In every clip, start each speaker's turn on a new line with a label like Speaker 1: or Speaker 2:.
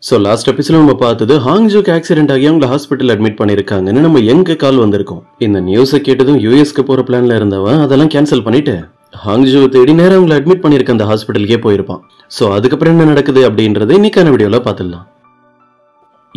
Speaker 1: So last எபிசோட்ல நம்ம பார்த்தது ஹாங்ஜோக்கு ஆக்சிடென்ட் ஆகி அவங்க ஹாஸ்பிட்டல் அட்மிட் பண்ணிருக்காங்கன்னு நம்ம எங்க கால் வந்திருக்கோம். இந்த நியூஸை கேட்டதும் யூஎஸ்க்கு போற பிளான்ல இருந்தவன் அதெல்லாம் கேன்சல் பண்ணிட்டு ஹாங்ஜோ தேடி நேரம் அவங்களை அட்மிட் பண்ணிருக்க அந்த ஹாஸ்பிட்டலுக்கே போயிருப்பான். சோ அதுக்கப்புறம் என்ன நடக்குது அப்படின்றத இன்னைக்கான வீடியோல பாத்துடலாம்.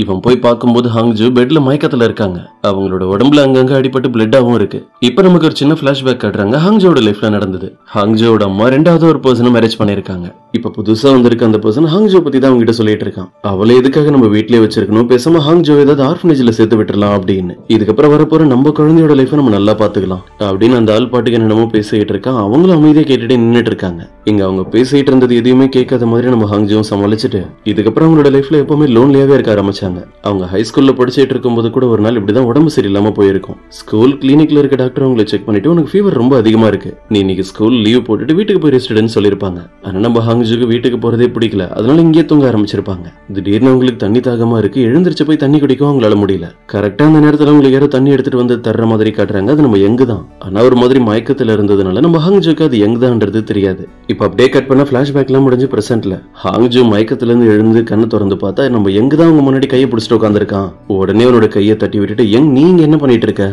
Speaker 1: இவன் போய் பார்க்கும்போது ஹாங்ஜோ பெட்ல மயக்கத்துல இருக்காங்க. அவங்களோட உடம்புல அங்கங்க அடிபட்டு பிளட்டாவும் இருக்கு. இப்ப நமக்கு ஒரு சின்ன பிளாஷ்பேக் காட்டுறாங்க ஹாங்ஜோட லைஃப்ல நடந்தது. ஹாங்ஜோட அம்மா ரெண்டாவது ஒரு பர்சனை மேரேஜ் பண்ணிருக்காங்க. இப்ப புதுசா வந்திருக்க அந்த பர்சன் ஹாங்ஜோ பத்தி தான் அவங்க கிட்ட சொல்லிட்டு இருக்கான். அவளை எதுக்காக நம்ம வீட்லயே வச்சிருக்கணும், பேசாம ஹாங்ஜோ ஏதாவது ஆர்ஃபனேஜ்ல சேர்த்து விட்டுறலாம் அப்படின்னு. இதுக்கப்புறம் வரப்போற நம்ம குழந்தையோட லைஃபை நம்ம நல்லா பாத்துக்கலாம் அப்படின்னு அந்த ஆள் பாட்டுக்கு என்னமோ பேசிட்டு இருக்கான். அவங்களும் அமைதியா கேட்டுட்டு நின்னுட்டு இருக்காங்க. இங்க அவங்க பேசிட்டு இருந்தது எதையுமே கேட்காத மாதிரி நம்ம ஹாங்ஜோவும் சமாளிச்சுட்டு இதுக்கப்புறம் அவங்களோட லைஃப்ல எப்பவுமே லோன்லியாவே இருக்க ஆரம்பிச்சாங்க. அவங்க ஹை ஸ்கூல்ல படிச்சிட்டு இருக்கும்போது கூட ஒரு நாள் இப்படிதான் உடம்பு சரியில்லாம போயிருக்கும். ஸ்கூல் கிளினிக்ல இருக்க டாக்டர் அவங்களை செக் பண்ணிட்டு உனக்கு ஃபீவர் ரொம்ப அதிகமா இருக்கு, நீ இன்னைக்கு ஸ்கூல் லீவ் போட்டுட்டு வீட்டுக்கு போய் ரெஸ்ட்னு சொல்லிருப்பாங்க. ஆனா நம்ம ஹாங்ஜுக்கு வீட்டுக்கு போறதே பிடிக்கல, அதனால இங்கே தூங்க ஆரம்பிச்சிருப்பாங்க. திடீர்னு அவங்களுக்கு தண்ணி தாகமா இருக்கு, எழுந்திருச்சு போய் தண்ணி குடிக்கவும் அவங்களால முடியல. கரெக்டா அந்த நேரத்துல அவங்களுக்கு யாரோ தண்ணி எடுத்துட்டு வந்து தர்ற மாதிரி காட்டுறாங்க. அது நம்ம யங் தான், ஆனா ஒரு மாதிரி மயக்கத்துல இருந்ததுனால நம்ம ஹாங்ஜுக்கு அது யங் தான்ன்றது தெரியாது. இப்ப அப்படியே கட் பண்ண பிளாஷ்பேக் எல்லாம் முடிஞ்சு பிரசன்ட்ல ஹாங்ஜு மயக்கத்துல இருந்து எழுந்து கண்ணு திறந்து பார்த்தா நம்ம யங் தான் அவங்க முன்னாடி கையை பிடிச்சிட்டு உட்காந்துருக்கான். உடனே அவனோட கையை தட்டி விட்டுட்டு யங் நீங்க என்ன பண்ணிட்டு இருக்க,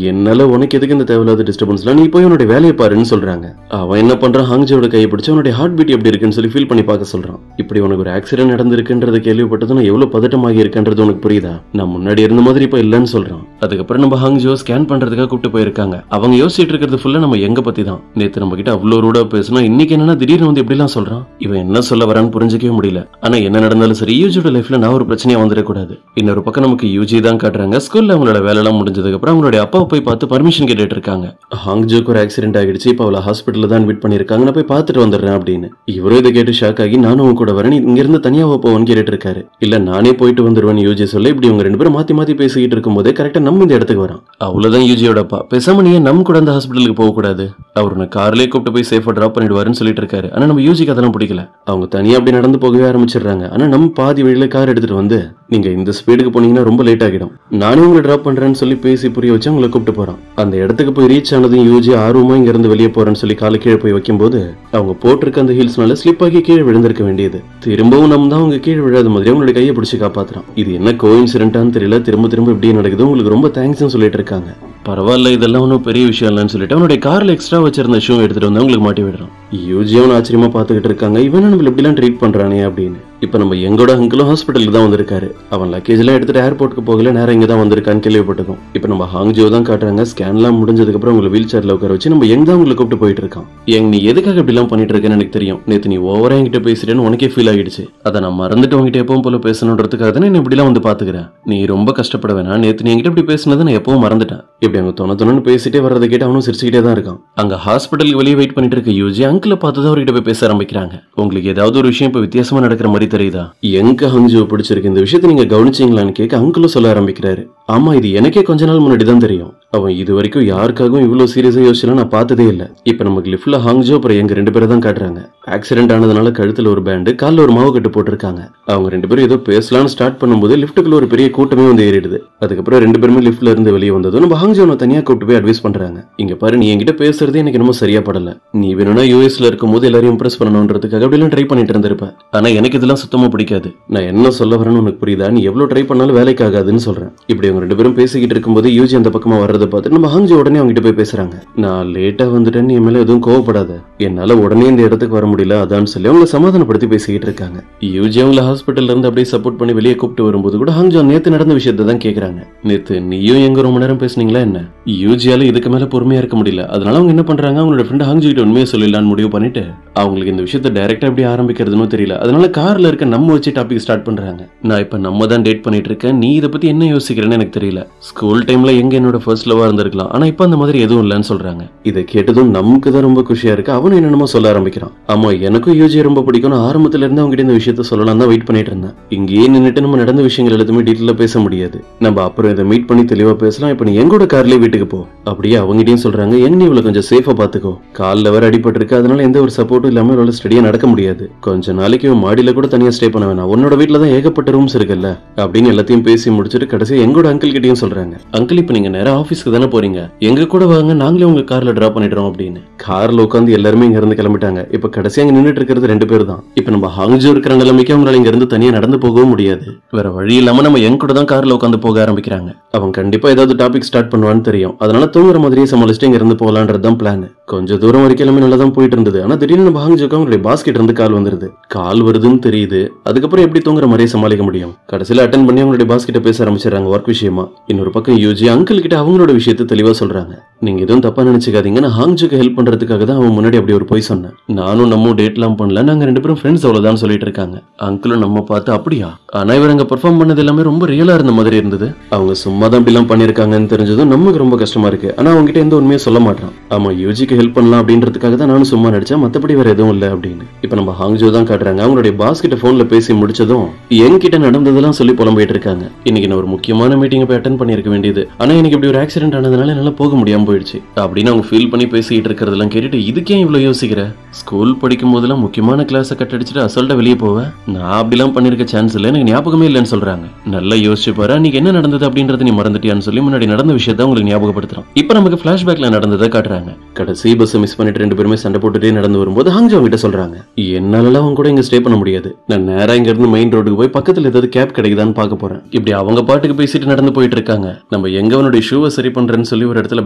Speaker 1: என்னால உனக்கு எதுக்கு இந்த தேவையில்லாத டிஸ்டர்பன்ஸ்லாம், நீ போய் உன்னோட வேலையை பாருன்னு சொல்றாங்க. அவன் என்ன பண்றான், ஹாங்ஜோட கையை பிடிச்சு அவனுடைய ஹார்ட் பீட் எப்படி இருக்குன்னு சொல்லி ஃபீல் பண்ணி பார்க்க சொல்றான். இப்படி உனக்கு ஒரு ஆக்சிடென்ட் நடந்திருக்குன்றத கேள்விப்பட்டது நான் எவ்வளவு பதட்டமாகி இருக்கன்றது உனக்கு புரியுதா, நான் முன்னாடி இருந்த மாதிரி இப்ப இல்லன்னு சொல்றான். அதுக்கப்புறம் நம்ம ஹாங்ஜோ ஸ்கேன் பண்றதுக்காக கூப்பிட்டு போயிருக்காங்க. அவங்க யோசிச்சுட்டு இருக்கிறது ஃபுல்லா நம்ம எங்க பத்தி தான். நேத்து நம்ம கிட்ட அவ்வளவு ரூடா பேசினா இன்னைக்கு என்னன்னா திடீர்னு வந்து எப்படி எல்லாம் சொல்றான். இவன் என்ன சொல்ல வரான்னு புரிஞ்சிக்கவே முடியல. ஆனா என்ன நடந்தாலும் சரி யூஜியோட லைஃப்ல நான் ஒரு பிரச்சனையா வந்துடக்கூடாது. இன்னொரு பக்கம் நமக்கு யூஜி தான் காட்டுறாங்க. ஸ்கூல்ல அவங்களோட வேலை எல்லாம் முடிஞ்சதுக்கு அப்புறம் அவங்களுடைய அப்பாவை போய் பார்த்து பர்மிஷன் கேட்டுட்டு இருக்காங்க. ஹாங்ஜோக்கு ஒரு ஆக்சிடென்ட் ஆகிடுச்சு, இப்ப அவளை ஹாஸ்பிட்டல்ல தான் அட்மிட் பண்ணிருக்காங்க, நான் போய் பார்த்துட்டு வந்துடுறேன் அப்படின்னு. இவரும் இதை கேட்டு ஷாக் ஆகி நானும் உங்க கூட வரேன், இங்க இருந்து தனியா போவோன்னு கேட்டுட்டு இருக்காரு. இல்ல நானே போயிட்டு வந்துருவேன் யூஜி சொல்ல. இப்படி இவங்க ரெண்டு பேரும் மாத்தி மாத்தி பேசிக்கிட்டு இருக்கும் போதே கரெக்டா நம்ம இந்த இடத்துக்கு வரோம். அவ்வளவுதான் யூஜியோட அப்பா, பேசாம நீ நம்ம கூட அந்த ஹாஸ்பிட்டலுக்கு போக கூடாது, அவர் உன்னை கார்லயே கூப்பிட்டு போய் சேஃபா டிராப் பண்ணிடுவாருன்னு சொல்லிட்டு இருக்காரு. ஆனா நம்ம யூஜிக்கு அதெல்லாம் பிடிக்கல. அவங்க தனியா அப்படி நடந்து போகவே ஆரம்பிச்சிடுறாங்க. ஆனா நம்ம பாதி வழியில கார் எடுத்துட்டு வந்து நீங்க இந்த ஸ்பீடுக்கு போனீங்கன்னா ரொம்ப லேட் ஆகிடும், நானே உங்களை டிராப் பண்றேன்னு சொல்லி பேசி புரிய வச்சு அவங்களை கூப்பிட்டு போறான். அந்த இடத்துக்கு போய் ரீச் ஆனதும் யூஜி ஆர்வமா இங்க இருந்து வெளியே போறேன்னு சொல்லி காலை கீழே போய் வைக்கும் போது அவங்க போட்டிருக்க அந்த ஹீல்ஸ்னால ஸ்லிப் ஆகி கீழே விழுந்திருக்க வேண்டியது. திரும்பவும் நம்ம தான் அவங்க கீழே விழாத மாதிரி அவங்களுடைய கையை பிடிச்சி காப்பாத்துறான். இது என்ன கோஇன்சிடென்ட்டான்னு தெரியல, திரும்ப திரும்ப இப்படியே நடக்குது, உங்களுக்கு ரொம்ப தேங்க்ஸ்னு சொல்லிட்டு இருக்காங்க. பரவாயில்ல இதெல்லாம் ஒன்றும் பெரிய விஷயம் இல்லைன்னு சொல்லிட்டு அவனுடைய கார்ல எக்ஸ்ட்ரா வச்சிருந்த ஷூ எடுத்துட்டு வந்து அவங்களுக்கு மாட்டி விடுறான். யூஜி அவன் ஆச்சரியமா பாத்துக்கிட்டு இருக்காங்க, இவன் நம்மள எப்படிலாம் ட்ரீட் பண்றானே அப்படின்னு. இப்ப நம்ம எங்கோட அங்கிளும் ஹாஸ்பிட்டலுக்கு தான் வந்திருக்காரு. அவன் லக்கேஜ் எல்லாம் எடுத்துட்டு ஏர்போர்ட்டுக்கு போகல, நேரம் இங்க தான் வந்திருக்கான்னு கேள்விப்பட்டதும் இப்ப நம்ம ஹாங்ஜோ தான் காட்டுறாங்க. ஸ்கேன் எல்லாம் முடிஞ்சதுக்கு அப்புறம் உங்களை வீல் சேர்ல உட்கார வச்சு நம்ம எங்க தான் உங்களை கூப்பிட்டு போயிட்டு இருக்கான். எங்க நீ எதுக்காக இப்படி எல்லாம் பண்ணிட்டு இருக்கேன்னு எனக்கு தெரியும், நேத்து நீ ஓவரா என்கிட்ட பேசிட்டேன்னு உனக்கே ஃபீல் ஆகிடுச்சு, அதை நான் மறந்துட்டு உங்ககிட்ட எப்பவும் போல பேசணுன்றதுக்காக தானே என்ன இப்படி எல்லாம் வந்து பாத்துக்கிறேன். நீ ரொம்ப கஷ்டப்பட வேணா, நேத்து நீ என்கிட்ட இப்படி பேசினதை நான் எப்பவும் மறந்துட்டேன். இப்படி அவங்க தொணன்னு பேசிட்டே வர்றதை கேட்டு அவனும் சிரிச்சுக்கிட்டே தான் இருக்கான். அங்க ஹாஸ்பிட்டலுக்கு வெளியே வெயிட் பண்ணிட்டு இருக்க யூஜி அங்கிளை பார்த்துதான் அவர்கிட்ட போய் பேச ஆரம்பிக்கிறாங்க. உங்களுக்கு ஏதாவது ஒரு விஷயம் இப்ப வித்தியாசமா நடக்கிற மாதிரி தெரியுதா, எங்க ஹாங்ஜோ பிடிச்சிருக்கு, இந்த விஷயத்தை நீங்க கவனிச்சீங்களான்னு கேட்க அங்கிளும் சொல்ல ஆரம்பிக்கிறாரு. ஆமா இது எனக்கே கொஞ்ச நாள் முன்னாடி தான் தெரியும், அவன் இது வரைக்கும் யாருக்காகவும் இவ்வளவு சீரியஸா யோசிச்சலாம் நான் பார்த்ததே இல்ல. இப்ப நமக்கு லிஃப்ட்ல ஹாங்ஜோ அப்புறம் எங்க ரெண்டு பேரை தான் காட்டுறாங்க. ஆக்சிடென்ட் ஆனதுனால கழுத்துல ஒரு பேண்டு, கால்ல ஒரு மாவு கட்டு போட்டிருக்காங்க. அவங்க ரெண்டு பேரும் ஏதோ பேசலாம்னு ஸ்டார்ட் பண்ணும்போது லிஃப்ட்டுக்குள்ள ஒரு பெரிய கூட்டமே வந்து ஏறிடுது. அதுக்கப்புறம் ரெண்டு பேருமே லிஃப்ட்ல இருந்து வெளியே வந்ததும் நம்ம ஹாங்ஜோனை தனியா கூப்பிட்டு போய் அட்வைஸ் பண்றாங்க. இங்க பாரு நீ என்கிட்ட பேசுறதே எனக்கு என்னமோ சரியா படல, நீ வேணும்னா யூஎஸ்ல இருக்கும் போது எல்லாரையும் இம்ப்ரெஸ் பண்ணணும்ன்றதுக்காக அப்படிலாம் ட்ரை பண்ணிட்டு இருந்திருப்ப, ஆனா எனக்கு இதெல்லாம் சுத்தமா பிடிக்காது. நான் என்ன சொல்ல வரேன்னு உனக்கு புரியுதா, நீ எவ்வளவு ட்ரை பண்ணாலும் வேலைக்கு ஆகாதுன்னு சொல்றேன். இப்படி அவங்க ரெண்டு பேரும் பேசிக்கிட்டு இருக்கும்போது யூஜி அந்த பக்கமா வர்றதை பார்த்து நம்ம ஹாங்ஜோ உடனே அவங்ககிட்ட போய் பேசுறாங்க. நான் லேட்டா வந்துட்டேன்னு என் மேல எதுவும் கோவப்படாத, என்னால உடனே இந்த இடத்துக்கு வர முடியல அதான் சொல்லி அவங்களை சமாதானப்படுத்தி பேசிக்கிட்டு இருக்காங்க. யூஜி அவங்கள ஹாஸ்பிட்டல்ல இருந்து அப்படியே சப்போர்ட் பண்ணி வெளியே கூப்பிட்டு வரும்போது கூட ஹாங்ஜோ நேத்து நடந்த விஷயத்தை தான் கேக்குறாங்க. நேத்து நீயும் எங்க ரொம்ப நேரம் பேசுனீங்களா என்ன, யூஜியால இதுக்கு மேல பொறுமையா இருக்க முடியல. அதனால அவங்க என்ன பண்றாங்க, அவங்களோட ஃப்ரெண்ட் ஹாங்ஜோ கிட்ட உண்மையை சொல்லலாம்னு முடிவு பண்ணிட்டு அவங்களுக்கு இந்த விஷயத்தை டைரக்டா எப்படி ஆரம்பிக்கிறதுன்னு தெரியல, அதனால கார்ல இருக்க நம்ம வச்சு டாபிக் ஸ்டார்ட் பண்றாங்க. நான் இப்ப நம்ம தான் டேட் பண்ணிட்டு இருக்கேன், நீ இதை பத்தி என்ன யோசிக்கிறேன்னு எனக்கு தெரியல, ஸ்கூல் டைம்ல எங்க என்னோட ஃபர்ஸ்ட் லவ்வா இருந்திருக்கலாம், ஆனா இப்ப அந்த மாதிரி எதுவும் இல்லன்னு சொல்றாங்க. இதை கேட்டதும் நமக்கு தான் ரொம்ப குஷியா இருக்கு. அவனும் என்னென்னமோ சொல்ல ஆரம்பிக்கிறான். ஆமா எனக்கும் யூஜி ரொம்ப பிடிக்கும், ஆரம்பத்துல இருந்து அவங்க இந்த விஷயத்த சொல்லலாம் தான் வெயிட் பண்ணிட்டு இருந்தேன். இங்கேயே நின்னுட்டு நம்ம நடந்த விஷயங்கள் எல்லாத்தையுமே டீட்டெயிலா பேச முடியாது, நம்ம அப்புறம் இதை மீட் பண்ணி தெளிவா பேசலாம். இப்ப நீ எங்கோட கார்லயே வீட்டுக்கு போ அப்படியே அவங்ககிட்டயும் சொல்றாங்க. எங்க நீ இவ்வளவு கொஞ்சம் சேஃபா பாத்துக்கோ, கால்ல வேற அடிபட்டு இருக்கு, அதனால எந்த ஒரு சப்போர்ட்டும் இல்லாம இவ்வளவு ஸ்டடியா நடக்க முடியாது, கொஞ்ச நாளைக்கு மாடியில கூட தனியா ஸ்டே பண்ண வேணாம், உன்னோட வீட்டுல தான் ஏகப்பட்ட ரூம்ஸ் இருக்குல்ல அப்படின்னு எல்லாத்தையும் பேசி முடிச்சுட்டு கடைசியா எங்கோட அங்கிள் கிட்டையும் சொல்றாங்க. அங்கிள் இப்ப நீங்க நேரம் ஆபீஸ்க்கு தானே போறீங்க, எங்க கூட வாங்க, நாங்களே உங்க கார்ல டிராப் பண்ணிடுறோம் அப்படின்னு. கார்ல உட்காந்து எல்லாருமே இங்க இருந்து கிளம்பிட்டாங்க. இப்ப கடைசியா அங்க நின்னுட்டு இருக்கிறது 2 பேர் தான். இப்ப நம்ம ஹாங்ஜோ இருக்கிற நிலைமைக்கு அவங்களால இங்க இருந்து தனியா நடந்து போகவும் முடியாது. வேற வழி இல்லாம நம்ம எங்க கூட தான் கார்ல உட்காந்து போக ஆரம்பிக்கிறாங்க. அவன் கண்டிப்பா ஏதாவது டாபிக் ஸ்டார்ட் பண்ணுவான்னு தெரியும். அதனால தூங்குற மாதிரியே சமாளிச்சுட்டு இங்க இருந்து போலான்றதுதான் பிளான். கொஞ்சம் தூரம் வரைக்கும் எல்லாமே நல்லா தான் போயிட்டு இருந்தது. ஆனா திடீர்னு நம்ம ஹாங்ஜோக்கு அவங்களுடைய பாஸ்கெட் இருந்து கால் வந்துருது. கால் வருதுன்னு தெரியுது. அதுக்கப்புறம் எப்படி தூங்குற மாதிரியே சமாளிக்க முடியும்? கடைசியில அட்டன் பண்ணி அவங்களுடைய பாஸ்கெட்டை பேச ஆரம்பிச்சிடறாங்க ஒர்க் விஷயமா. இன்னொரு பக்கம் யூஜி அங்கிள் கிட்ட அவங்களோட விஷயத்தை தெளிவா சொல்றாங்க. நீங்க எதுவும் தப்பா நினைச்சுக்காதீங்க, நான் ஹாங்ஜோக்கு ஹெல்ப் பண்றதுக்காக தான் அவன் முன்னாடி அப்படி ஒரு பொய் சொன்னேன். நானும் நம்ம டேட்லாம் பண்ணல, நாங்க 2 பேரும் ஃப்ரெண்ட்ஸ் அவ்வளவுதான் சொல்லிட்டு இருக்காங்க. அங்கிளும் நம்ம பார்த்து அப்படியா, ஆனா இவர் அங்க பெர்ஃபார்ம் பண்ணது எல்லாமே ரொம்ப ரியலா இருந்த மாதிரி இருந்தது. அவங்க சும்மா தான் இப்படிலாம் பண்ணிருக்காங்கன்னு தெரிஞ்சதும் நமக்கு ரொம்ப கஷ்டமா இருக்கு. ஆனா அவங்க கிட்ட எந்த உண்மையும் சொல்ல மாட்டான். ஆமா, யூஜிக்கு ஹெல்ப் பண்ணலாம் அப்படின்றதுக்காக தான் நானும் சும்மா நடிச்சேன், மத்தபடி வேற எதுவும் இல்ல அப்படின்னு. இப்ப நம்ம ஹாங்ஜோ தான் காட்டுறாங்க. அவங்களுடைய பாஸ் கிட்ட போன்ல பேசி முடிச்சதும் என்கிட்ட நடந்ததெல்லாம் சொல்லி புலம்பிட்டு இருக்காங்க. இன்னைக்கு நான் ஒரு முக்கியமான மீட்டிங் போய் அட்டென்ட் பண்ணிருக்க வேண்டியது, ஆனா எனக்கு இப்படி ஒரு ஆக்சிடென்ட் ஆனதுனால என்னால போக முடியாம போயிடுச்சு அப்படின்னு அவங்க ஃபீல் பண்ணி பேசிட்டு இருக்கிறதெல்லாம் கேட்டுட்டு, இதுக்கே இவ்வளவு யோசிக்கிற? ஸ்கூல் படிக்கும் போதெல்லாம் முக்கியமான கிளாஸை கட் அடிச்சுட்டு அசல்ட்டா வெளியே போவேன். நான் அப்படிலாம் பண்ணிருக்க சான்ஸ் இல்லை, எனக்கு ஞாபகமே இல்லைன்னு சொல்றாங்க. நல்லா யோசிச்சு பாரு, அன்னைக்கு என்ன நடந்தது அப்படின்றது நீ மறந்துட்டியான்னு சொல்லி முன்னாடி நடந்த விஷயத்த உங்களுக்கு ஞாபகப்படுத்துறான். இப்ப நமக்கு பிளாஷ்பேக்ல நடந்ததை காட்டுறாங்க. கடைசி பஸ் மிஸ் பண்ணிட்டு 2 பேருமே சண்டை போட்டுட்டே நடந்து வரும்போது ஹாங்ஜோ கிட்ட சொல்றாங்க, என்னால அவங்க கூட இங்க ஸ்டே பண்ண முடியாது, நான் நேரா இங்க இருந்து மெயின் ரோடுக்கு போய் பக்கத்துல ஏதாவது கேப் கிடைக்குதான்னு பார்க்க போறேன். இப்படி அவங்க பாட்டுக்கு பேசிட்டு நடந்து போயிட்டு இருக்காங்க. நம்ம எங்க அவனுடைய ஷூவை சரி பண்றேன்னு சொல்லி ஒரு இடத்துல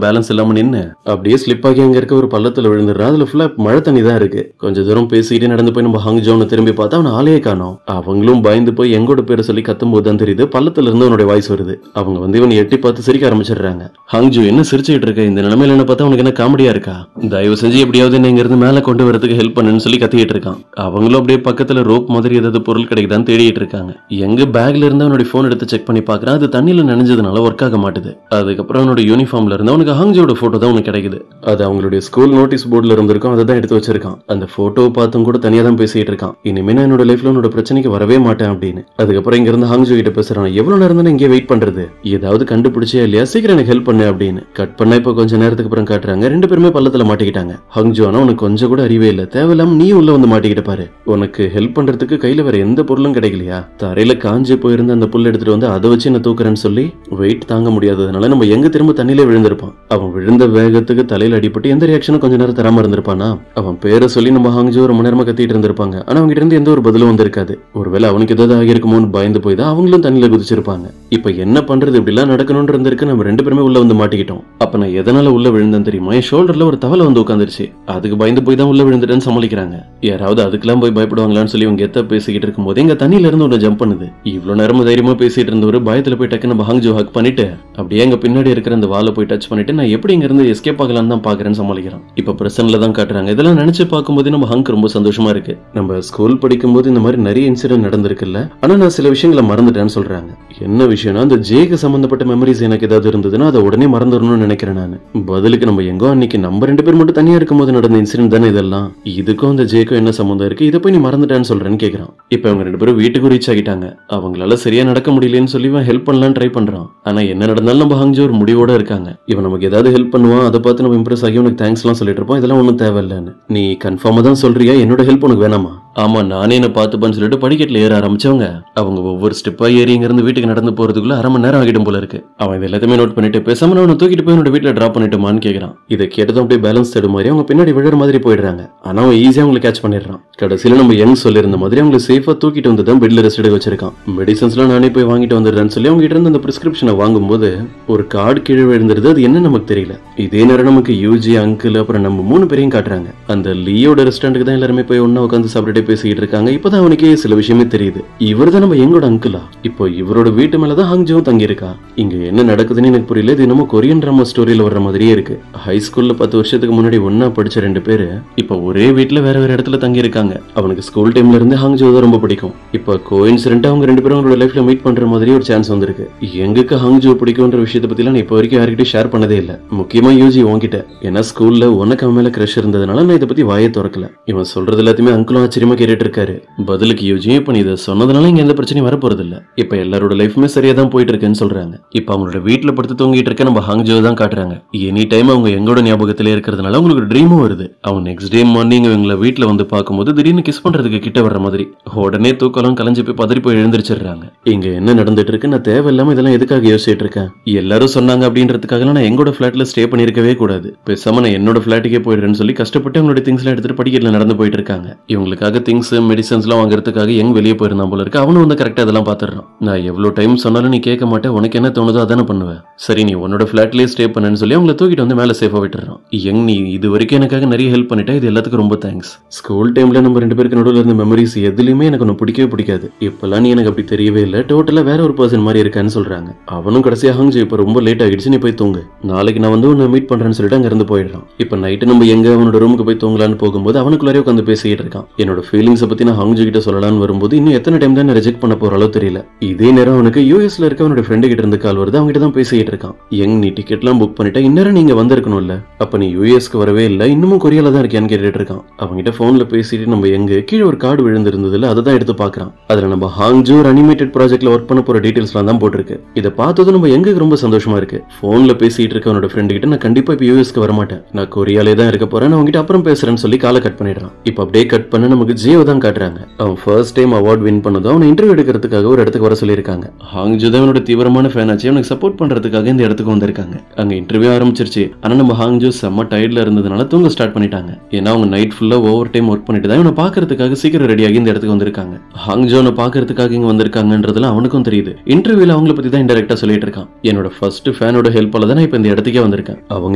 Speaker 1: பேலன்ஸ் இல்லாம நின்னு அப்படியே ஸ்லிப் ஆகி அங்க இருக்க ஒரு பள்ளத்துல விழுந்துடுறா. அதுல ஃபுல்லா மழை தண்ணி தான் இருக்கு. கொஞ்ச தூரம் பேசிக்கிட்டே நடந்து போய் நம்ம ஹாங்ஜோன்னு திரும்பி பார்த்தா அவன் ஆளையே காணோம். அவங்களும் பயந்து போய் எங்கோட பேரை சொல்லி கத்தும் போது தான் தெரியுது பள்ளத்துல இருந்து அவனுடைய வாய்ஸ் வருது. அவங்க வந்து இவன் எட்டி பார்த்து சிரிக்க ஆரம்பிச்சிடுறாங்க. ஹாங்ஜோ, என்ன சிரிச்சுட்டு இருக்க? இந்த நிலைமையில என்ன பார்த்தா உனக்கு என்ன காமெடியா இருக்கா? தயவு செஞ்சு எப்படியாவது என்ன இங்க இருந்து மேல கொண்டு வரதுக்கு ஹெல்ப் பண்ணுன்னு சொல்லி கத்திட்டு இருக்கான். அவங்களும் அப்படியே பக்கத்துல ரோப் மாதிரி ஏதாவது பொருள் கிடைக்குதான்னு தேடிட்டு இருக்காங்க. எங்க பேக்ல இருந்து அவனுடைய போன் எடுத்து செக் பண்ணி பாக்குறான். அது தண்ணியில நனைஞ்சதுனால ஒர்க் ஆக மாட்டுது. அதுக்கப்புறம் அவனோட யூனிஃபார்ம்ல இருந்து அவனுக்கு ஹாங்ஜோட போட்டோ தான் உனக்கு கிடைக்குது. அது அவங்களுடைய ஸ்கூல் நோட்டீஸ் போர்டுல இருந்திருக்கும். அதை தான் எடுத்து வச்சிருக்கான். அந்த போட்டோவை பார்த்தும் கூட தனியா தான் பேசிட்டு இருக்கான். இனிமே நான் என்னோட லைஃப்ல உன்னோட பிரச்சனைக்கு வரவே மாட்டேன் அப்படின்னு. அதுக்கப்புறம் இங்க இருந்து ஹாங்ஜோ கிட்ட பேசுறான். எவ்வளவு நேரம் தான் இங்கே வெயிட் பண்றது? ஏதாவது கண்டுபிடிச்சே இல்லையா? சீக்கிரம் எனக்கு ஹெல்ப் பண்ணு அப்படின்னு. கட் பண்ண இப்ப கொஞ்ச நேரத்துக்கு அப்புறம் காட்டுறாங்க. 2 பேருமே பள்ளத்துல மாட்டிக்கிட்டாங்க. ஹாங்ஜோ, ஆனா உனக்கு கொஞ்சம் கூட அறிவே இல்ல, தேவையில்லாம நீ உள்ள வந்து மாட்டிக்கிட்ட பாரு. உனக்கு ஹெல்ப் பண்றதுக்கு கையில வேற எந்த பொருளும் கிடைக்கலையா? தரையில காஞ்சு போயிருந்த அந்த புல் எடுத்துட்டு வந்து அதை வச்சு என்ன தூக்குறேன்னு சொல்லி வெயிட் தாங்க முடியாததுனால நம்ம எங்க திரும்ப தண்ணியில விழுந்திருப்பான். அவன் விழுந்த வேகத்துக்கு தலையில அடிபட்டு எந்த ரியாக்ஷனும் கொஞ்ச நேரம் தராம இருந்திருப்பானா? அவன் பேரை சொல்லி நம்ம ஹாங்ஜோ ரொம்ப நேரமா கத்திட்டு இருந்திருப்பாங்க. ஆனா அவங்க கிட்ட இருந்து எந்த ஒரு பதிலும் வந்திருக்காது. ஒருவேளை அவனுக்கு ஏதாவது ஆகிருக்குமோன்னு பயந்து போய் தான் அவங்களும் தண்ணியில குதிச்சிருப்பாங்க. இப்ப என்ன பண்றது? இப்படி எல்லாம் நடக்கணும்னு இருந்திருக்கு. நம்ம 2 பேருமே உள்ள வந்து மாட்டிக்கிட்டோம். அப்ப நான் எதனால உள்ள விழுந்தேன் தெரியுமா? என் ஷோல்டர்ல ஒரு தவளை வந்து உட்காந்துருச்சு. அதுக்கு பயந்து போய் தான் உள்ள விழுந்துட்டேன்னு சமாளிக்கிறாங்க. யாராவது அதுக்கெல்லாம் போய் பயப்படுவாங்களான்னு சொல்லி அவங்க எத்த பேசிக்கிட்டு இருக்கும் போது எங்க தண்ணியில இருந்து ஒன்று ஜம்ப் பண்ணுது. இவ்வளவு நேரமா தைரியமா பேசிட்டு இருந்த ஒரு பயத்துல போய் டக்கு நம்ம ஹாங்ஜோ ஹக் பண்ணிட்டு அப்படியே எங்க பின்னாடி இருக்கிற அந்த வாலை போய் டச் பண்ணிட்டு நான் எப்படி இங்க இருந்து எஸ்கேப் ஆகலாம்னு தான் பாக்குறேன்னு சமாளிக்கிறான். இப்ப பிரசன்ல தான் காட்டுறாங்க. இதெல்லாம் நினைச்சு பார்க்கும்போது நம்ம ஹங்க் ரொம்ப சந்தோஷமா இருக்கு. நம்ம ஸ்கூல் படிக்கும் போது இந்த மாதிரி நிறைய இன்சிடென்ட் நடந்திருக்குல்ல, ஆனா நான் சில விஷயங்களை மறந்துட்டேன்னு சொல்றாங்க. என்ன விஷயம்னா, அந்த ஜேக்கு சம்பந்தப்பட்ட மெமரிஸ் எனக்கு ஏதாவது இருந்ததுன்னா அதை உடனே மறந்துடணும்னு நினைக்கிறேன் நான். பதிலுக்கு நம்ம எங்கோ அன்னைக்கு நம்ம 2 பேர் மட்டும் தனியா இருக்கும்போது நடந்த இன்சிடென்ட் தானே இதெல்லாம். இதுக்கும் அந்த ஜேக்கும் என்ன சம்பந்தம் இருக்கு? இதை போய் நீ மறந்துட்டேன்னு சொல்றேன்னு கேக்குறான். இப்ப அவங்க 2 பேரும் வீட்டுக்கு ரீச் ஆகிட்டாங்க. அவங்களால சரியா நடக்க முடியலன்னு சொல்லி ஹெல்ப் பண்ணலாம் ட்ரை பண்றான். ஆனா என்ன நடந்தாலும் நம்ம ஹாங்ஜோ ஒரு முடிவோட இருக்காங்க. இவன் நமக்கு ஏதாவது ஹெல்ப் பண்ணுவான், அதை பார்த்து நம்ம இம்ப்ரெஸ் ஆகி உனக்கு தேங்க்ஸ் எல்லாம் சொல்லிட்டு இருப்போம். இதெல்லாம் ஒன்னும் தேவையில்லைன்னு. நீ கன்ஃபார்மா தான் சொல்றியா என்னோட ஹெல்ப் உனக்கு வேணாமா? ஆமா, நானே என்ன பார்த்துப்பான்னு சொல்லிட்டு படிக்கட்டுல ஏற ஆரம்பிச்சவங்க அவங்க ஒவ்வொரு ஸ்டெப்பா ஏறி இங்க இருந்து வீட்டுக்கு நடந்து போறதுக்குள்ள 1/2 மணி நேரம் ஆகிடும் போல இருக்கு. அவன் இது எல்லாத்தையுமே நோட் பண்ணிட்டு பேசாம அவனை தூக்கிட்டு போய் என்னோட வீட்டுல டிராப் பண்ணிட்டுமான்னு கேக்குறான். இதை கேட்டதும் அப்படியே பேலன்ஸ் தேடும் மாதிரி அவங்க பின்னாடி விழுற மாதிரி போயிடுறாங்க. ஆனா அவன் ஈஸியா அவங்களை கேட்ச் பண்ணிடுறான். கடைசியில நம்ம யங் சொல்லிருந்த மாதிரி அவங்களை சேஃபா தூக்கிட்டு வந்து தான் பெட்ல ரெஸ்ட் எடுக்க வச்சிருக்கான். மெடிசன்ஸ்லாம் நானே போய் வாங்கிட்டு வந்துடுறேன்னு சொல்லி அவங்க கிட்ட இருந்து அந்த பிரிஸ்கிரிப்ஷனை வாங்கும்போது ஒரு கார்டு கீழே விழுந்துருது. அது என்ன நமக்கு தெரியல. இதே நேரம் நமக்கு யூஜி அங்கிள் அப்புறம் நம்ம 3 பேரையும் காட்டுறாங்க. அந்த லியோட ரெஸ்டாரண்ட்டுக்கு தான் எல்லாருமே போய் ஒன்னா உட்காந்து சாப்பிட்டுட்டே பேசிக்கிட்டு இருக்காங்க. இப்பதான் அவனுக்கே சில விஷயமே தெரியுது. இவர் தான் நம்ம எங்களோட அங்கிளா? இப்போ இவரோட வீட்டு மேலதான் ஹாங்ஜோவும் தங்கி இருக்கா. இங்க என்ன நடக்குதுன்னு எனக்கு புரியல. இது நம்ம கொரியன் டிராமா ஸ்டோரியில வர்ற மாதிரியே இருக்கு. ஹை ஸ்கூல்ல 10 வருஷத்துக்கு முன்னாடி ஒன்னா படிச்ச 2 பேரு இப்ப ஒரே வீட்டுல வேற வேற இடத்துல தங்கி இருக்காங்க. அவனுக்கு ஸ்கூல் டைம்ல இருந்து ஹாங்ஜோ தான் ரொம்ப பிடிக்கும். இப்ப கோஇன்சிடென்ட்டா அவங்க 2 பேரும் அவங்களோட லைஃப்ல மீட் பண்ற மாதிரி ஒரு சான்ஸ் வந்திருக்கு. எங்களுக்கு ஹாங்ஜோ பிடிக்கும்ன்ற விஷயத்தை பத்தி நான் இப்ப வரைக்கும் யாருக்கிட்டையும் ஷேர் பண்ணதே இல்ல. முக்கியமா யூஜி உன்கிட்ட. ஏன்னா ஸ்கூல்ல உனக்கு அவன் மேல கிரஷ் இருந்ததுனால நான் இதை பத்தி வாயை திறக்கல. இவன் சொல்றது எல்லாத்தையுமே அங்கிளும் ஆச்சரியமா கேட்டுட்டு இருக்காரு. பதிலுக்கு யூஜி இப்ப நீ இதை சொன்னதுனால இங்க எந்த பிரச்சனையும் வரப்போறது இல்ல. இப்ப எல்லாரோட லைஃபுமே சரியா தான் போயிட்டு இருக்குன்னு சொல்றாங்க. இப்ப அவங்களோட வீட்டுல படுத்து தூங்கிட்டு இருக்க நம்ம ஹாங்ஜோ தான் காட்டுறாங்க. எனி டைம் அவங்க எங்களோட ஞாபகத்திலே இருக்கிறதுனால அவங்களுக்கு ட்ரீமும் வருது. அவங்க நெக்ஸ்ட் டே மார்னிங் இவங்களை வீட்டுல வந்து பார்க்கும்போது திடீர்னு கிஸ் பண்றதுக்கு கிட்ட வர்ற மாதிரி உடனே தூக்கலாம் கலைஞ்சு போய் பதறி போய் எழுந்திருச்சிடுறாங்க. இங்க என்ன நடந்துட்டு இருக்கு, நான் தேவையில்லாம இதெல்லாம் எதுக்காக யோசிச்சுட்டு இருக்கேன், எல்லாரும் சொன்னாங்க அப்படின்றதுக்காக நான் எங்களோட பிளாட்ல ஸ்டே பண்ணிருக்கவே கூடாது, பேசாம நான் என்னோட பிளாட்டுக்கே போயிடுறேன்னு சொல்லி கஷ்டப்பட்டு அவங்களோட திங்ஸ் எல்லாம் எடுத்துட்டு படிக்கல நடந்து போயிட்டு இருக்காங்க. இவங்களுக்காக திங்ஸ் மெடிசன்ஸ் எல்லாம் வாங்குறதுக்காக எங்க வெளியே போயிருந்தான் போல இருக்கு. அவனும் வந்து கரெக்டா அதெல்லாம் பாத்துறான். நான் எவ்வளவு டைம் சொன்னாலும் நீ கேட்க மாட்டேன், உனக்கு என்ன தோணுதோ அதானே பண்ணுவேன், சரி நீ உன்னோட பிளாட்லயே ஸ்டே பண்ணு சொல்லி அவங்களை தூக்கிட்டு வந்து மேல சேஃபா விட்டுறான். எங் நீ இது வரைக்கும் எனக்காக நிறைய ஹெல்ப் பண்ணிட்டா, இது எல்லாத்துக்கும் ரொம்ப தேங்க்ஸ். ஸ்கூல் டைம்ல நம்ம ரெண்டு பேருக்கு நடுவில் இருந்த மெமரிஸ் எதுலயுமே எனக்கு ஒன்று பிடிக்கவே பிடிக்காது. இப்பெல்லாம் நீ எனக்கு அப்படி தெரியவே இல்லை, டோட்டலா வேற ஒரு பர்சன் மாதிரி இருக்கான்னு சொல்றாங்க. அவனும் கடைசியா ஹாங்ஜோ இப்ப ரொம்ப லேட் ஆகிடுச்சு, நீ போய் தூங்கு, நாளைக்கு நான் வந்து உன்னை மீட் பண்றேன்னு சொல்லிட்டு அங்க இருந்து போயிடுறான். இப்ப நைட்டு நம்ம எங்க அவனோட ரூமுக்கு போய் தூங்கலான்னு போகும்போது அவனுக்குள்ளாரே உட்காந்து பேசிட்டு இருக்கான். என்னோட ஃபீலிங்ஸை பத்தி நான் ஹாங்ஜோ கிட்ட சொல்லலான்னு வரும்போது இன்னும் எத்தனை டைம் தான் ரிஜெக்ட் பண்ண போறாலோ தெரியல. இதே நேரம் அவனுக்கு யூஎஸ்ல இருக்க அவனோட ஃப்ரெண்டு கிட்ட இருந்து கால் வருது. அவங்க கிட்ட தான் பேசிட்டு இருக்கான். எங் நீ டிக்கெட்லாம் புக் பண்ணிட்டா, இந்நேரம் நீங்க வந்திருக்கணும்ல, அப்ப நீ யூஎஸ்க்கு வரவே இல்லை, இன்னமும் கொரியால தான் இருக்கியான்னு கேட்டுட்டு இருக்கான். அவங்ககிட்ட போன்ல பேசிட்டு நம்ம எங்க கீழே ஒரு கார்டு விழுந்திருந்ததுல அதை தான் எடுத்து பாக்குறான். அதுல நம்ம ஹாங்ஜோ ஒரு அனிமேட்டட் ப்ராஜெக்ட்ல ஒர்க் பண்ண போற டீடைல்ஸ்லாம் தான் போட்டிருக்கு. இதை பார்த்ததும் நம்ம எங்களுக்கு ரொம்ப சந்தோஷமா இருக்கு. போன்ல பேசிட்டு இருக்க அவனோட ஃப்ரெண்டு கிட்ட நான் கண்டிப்பா இப்ப யூஎஸ்க்கு வர மாட்டேன், நான் கொரியாலே தான் இருக்க போறேன், நான் உங்ககிட்ட அப்புறம் பேசுறேன்னு சொல்லி காலை கட் பண்ணிடுறான். இப்ப அப்படியே கட் பண்ண நமக்கு ஜியோ தான் காட்டுறாங்க. அவன் ஃபர்ஸ்ட் டைம் அவார்ட் வின் பண்ணதும் அவனை இன்டர்வியூ எடுக்கிறதுக்காக ஒரு இடத்துக்கு வர சொல்லியிருக்காங்க. ஹாங்ஜோ தான் அவனோட தீவிரமான ஃபேன் ஆச்சு, அவனுக்கு சப்போர்ட் பண்றதுக்காக இந்த இடத்துக்கு வந்திருக்காங்க. அங்க இன்டர்வியூ ஆரம்பிச்சிருச்சு. ஆனா நம்ம ஹாங்ஜோ செம்ம டயர்ட்ல இருந்ததுனால தூங்க ஸ்டார்ட் பண்ணிட்டாங்க. ஏன்னா அவங்க நைட் ஃபுல்லா ஓவர் டைம் ஒர்க் பண்ணிட்டு தான் இவனை பாக்குறதுக்காக சீக்கிரம் ரெடி ஆகி இந்த இடத்துக்கு வந்திருக்காங்க. ஹாங்ஜோனை பாக்குறதுக்காக இங்க வந்திருக்காங்கன்றதுல அவனுக்கும் தெரியுது. இன்டர்வியூல அவங்கள பத்தி தான் இன்டெரக்டா சொல்லிட்டு இருக்கான். என்னோட ஃபர்ஸ்ட் ஃபேனோட ஹெல்ப்பால தான் இப்ப இந்த இடத்துக்கே வந்திருக்கேன். அவங்க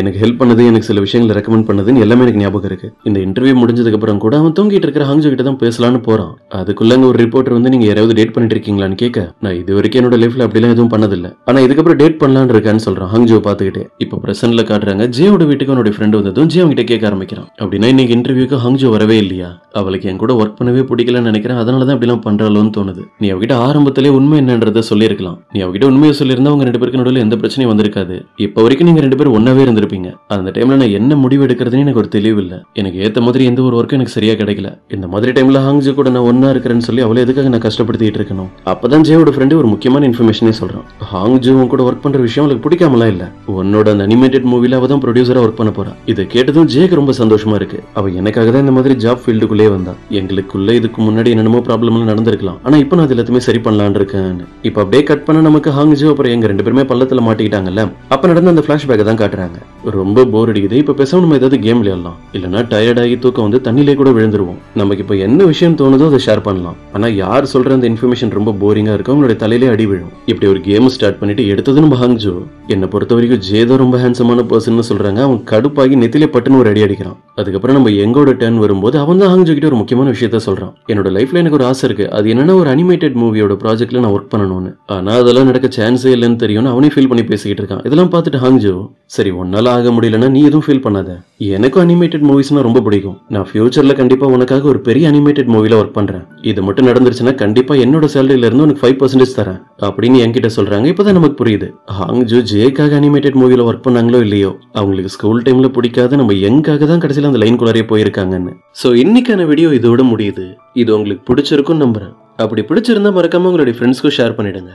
Speaker 1: எனக்கு ஹெல்ப் பண்ணது, எனக்கு சில விஷயங்களை ரெக்கமெண்ட் பண்ணதுன்னு எல்லாமே எனக்கு ஞாபகம் இருக்கு. இந்த இன்டர்வியூ முடிஞ்சதுக்கு அப்புறம் கூட அவன் தூங்கிட்டு இருக்கிற ஹாங்ஜோ கிட்ட தான் பேசலான்னு போறான். அதுக்குள்ள ஒரு ரிப்போர்ட்டர் வந்து நீங்க யாராவது டேட் பண்ணிட்டு இருக்கீங்களான்னு கேட்க, நான் இது வரைக்கும் என்னோட லைஃப்ல அப்படிலாம் எதுவும் பண்ணதில்ல, ஆனா இதுக்கப்புறம் டேட் பண்ணலான்னு இருக்கான்னு சொல்றான் ஹாங்ஜோ பாத்துக்கிட்டே. இப்ப பிரசன்ட்ல காட்டுறாங்க ஜியோட வீட்டுக்கு அவனோட ஃப்ரெண்ட் வந்ததும் ஜியோ கிட்ட கேட்க ஆரம்பிக்கிறான். அப்படின்னா இன்னைக்கு இன்டர்வியூக்கு ஹாங்ஜோ வரவே இல்லையா, அவளுக்கு என் கூட ஒர்க் பண்ணவே பிடிக்கலன்னு நினைக்கிறேன், அதனாலதான் அப்படிலாம் பண்றாளோன்னு தோணுது. நீ அவகிட்ட ஆரம்பத்திலே உண்மை என்னன்றதை சொல்லியிருக்கலாம். நீ அவகிட்ட உண்மையை சொல்லியிருந்தா அவங்க ரெண்டு பேருக்கு நடுவில் எந்த பிரச்சனையும் வந்திருக்காது. இப்ப வரைக்கும் நீங்க ரெண்டு பேரும் ஒன்னாவே இருந்திருப்பீங்க. அந்த டைம்ல நான் என்ன முடிவு எடுக்கிறதுன்னு எனக்கு ஒரு தெளிவு இல்ல, எனக்கு ஏத்த மாதிரி எந்த ஒரு ஒர்க்கும் எனக்கு சரியா கிடைக்கல. இந்த மாதிரி டைம்ல ஹாங்ஜோ கூட நான் ஒன்னா இருக்கிறேன்னு சொல்லி அவளை எதுக்காக நான் கஷ்டப்படுத்திட்டு இருக்கணும். அப்பதான் ஜியோட ஃப்ரெண்டு ஒரு முக்கியமான இன்ஃபர்மேஷனே சொல்றான். ஹாங்ஜோ கூட ஒர்க் பண்ற விஷயம் அவளுக்கு பிடிக்காமலாம் இல்ல, உன்னோட அந்த அனிமேட்டட் மூவில அவ தான் ப்ரொடியூசரா ஒர்க் பண்ண போறா. இதை கேட்டதும் ஜேக்கு ரொம்ப சந்தோஷமா இருக்கு. அவ எனக்காக தான் இந்த மாதிரி ஜாப் ஃபீல்டுக்குள்ளே வந்தா. எங்களுக்குள்ள இதுக்கு முன்னாடி என்னென்னமோ ப்ராப்ளம் நடந்திருக்கலாம், ஆனா இப்ப நான் எல்லாத்தையுமே சரி பண்ணலான்னு இருக்கேன். இப்ப அப்படியே கட் பண்ண நமக்கு ஹாங்ஜோ அப்புறம் எங்க ரெண்டு பேருமே பள்ளத்துல மாட்டிக்கிட்டாங்கல்ல, அப்ப நடந்த அந்த பிளாஷ்பேக்கை தான் காட்டுறாங்க. ரொம்ப போர் அடிக்குது, இப்ப பேசாம நம்ம ஏதாவது கேம் விளையாடலாம், இல்லனா டயர்ட் ஆகி தூக்கம் வந்து தண்ணிலே கூட விழுந்துருவோம். நமக்கு இப்ப என்ன விஷயம் தோணுதோ அதை ஷேர் பண்ணலாம். ஆனா யார் சொல்ற அந்த இன்ஃபர்மேஷன் ரொம்ப போரிங்கா இருக்கும், உங்களுடைய தலையிலே அடி விழும். இப்படி ஒரு கேம் ஸ்டார்ட் பண்ணிட்டு எடுத்தது நம்ம ஹாங்ஜோ. என்னை பொறுத்த வரைக்கும் ஜேதோ ரொம்ப ஹேண்ட்ஸமான பர்சன் சொல்றாங்க. அவன் கடுப்பாகி நெத்திலே பட்டுன்னு ஒரு அடி அடிக்கிறான். அதுக்கப்புறம் நம்ம எங்கோட டர்ன் வரும்போது அவன் தான் ஹாங்ஜோ கிட்ட ஒரு முக்கியமான விஷயத்த சொல்றான். என்னோட லைஃப்ல எனக்கு ஒரு ஆசை இருக்கு, அது என்னன்னா ஒரு அனிமேட்டட் மூவியோட ப்ராஜெக்ட்ல நான் ஒர்க் பண்ணணும்னு. ஆனா அதெல்லாம் நடக்க சான்ஸே இல்லைன்னு தெரியும்னு அவனே ஃபீல் பண்ணி பேசிக்கிட்டு இருக்கான். இதெல்லாம் பார்த்துட்டு ஹாங்ஜோ, சரி உன்னால ஆக முடியலன்னா நீ எதுவும் ஃபீல் பண்ணாத, எனக்கும் அனிமேட்டட் மூவிஸ்னா ரொம்ப பிடிக்கும், நான் ஃபியூச்சர்ல கண்டிப்பா உனக்காக ஒரு பெரிய அனிமேட்டட் மூவில ஒர்க் பண்றேன், இது மட்டும் நடந்துருச்சுன்னா கண்டிப்பா என்னோட சேலரியில இருந்து உனக்கு 5% தரேன் அப்படின்னு என்கிட்ட சொல்றாங்க. இப்பதான் நமக்கு புரியுது ஹாங்ஜோ ஜேக்காக அனிமேட்டட் மூவில ஒர்க் பண்ணாங்களோ இல்லையோ, அவங்களுக்கு ஸ்கூல் டைம்ல பிடிக்காத நம்ம எங்காக தான் கடைசியில அந்த லைன் குள்ளாரே போயிருக்காங்கன்னு. சோ இன்னைக்கான வீடியோ இதோட முடியுது. இது உங்களுக்கு பிடிச்சிருக்கும் நம்புறேன். அப்படி பிடிச்சிருந்தா மறக்காம உங்களுடைய ஃப்ரெண்ட்ஸ்க்கும் ஷேர் பண்ணிடுங்க.